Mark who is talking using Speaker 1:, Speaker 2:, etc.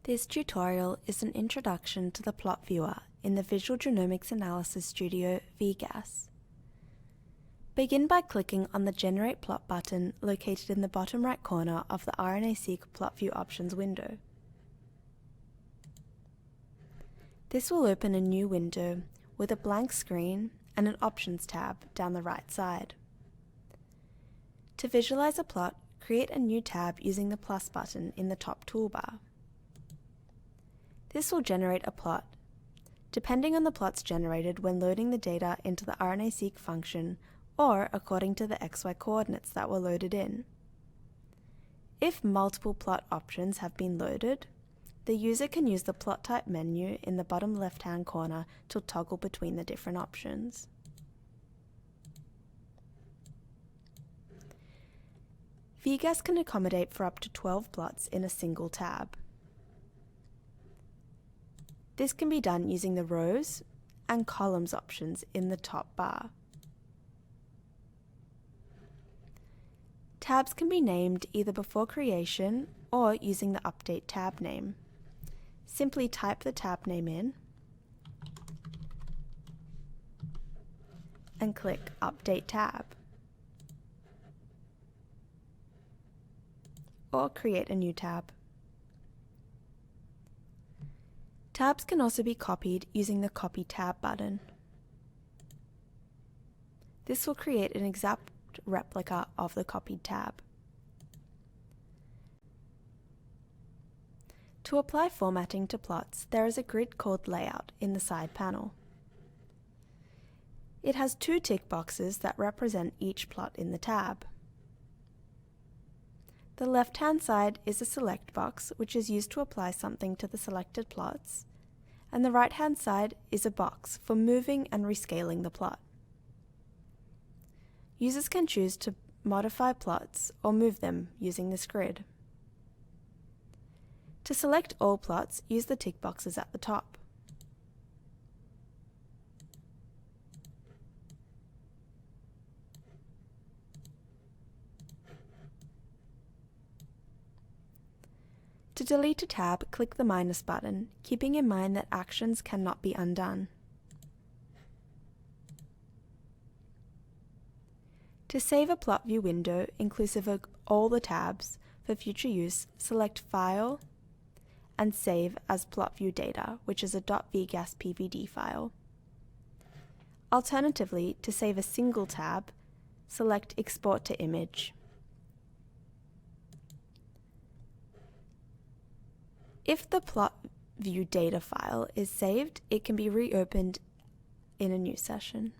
Speaker 1: This tutorial is an introduction to the plot viewer in the Visual Genomics Analysis Studio VGAS. Begin by clicking on the Generate Plot button located in the bottom right corner of the RNA-seq Plot View Options window. This will open a new window with a blank screen and an Options tab down the right side. To visualize a plot, create a new tab using the plus button in the top toolbar. This will generate a plot, depending on the plots generated when loading the data into the RNA-seq function or according to the XY coordinates that were loaded in. If multiple plot options have been loaded, the user can use the plot type menu in the bottom left-hand corner to toggle between the different options. VGAS can accommodate for up to 12 plots in a single tab. This can be done using the rows and columns options in the top bar. Tabs can be named either before creation or using the Update tab name. Simply type the tab name in and click Update tab, or create a new tab. Tabs can also be copied using the Copy Tab button. This will create an exact replica of the copied tab. To apply formatting to plots, there is a grid called Layout in the side panel. It has two tick boxes that represent each plot in the tab. The left-hand side is a select box, which is used to apply something to the selected plots, and the right-hand side is a box for moving and rescaling the plot. Users can choose to modify plots or move them using this grid. To select all plots, use the tick boxes at the top. To delete a tab, click the minus button, keeping in mind that actions cannot be undone. To save a plot view window, inclusive of all the tabs, for future use, select File and Save as Plot View Data, which is a .vgas pvd file. Alternatively, to save a single tab, select Export to Image. If the plot view data file is saved, it can be reopened in a new session.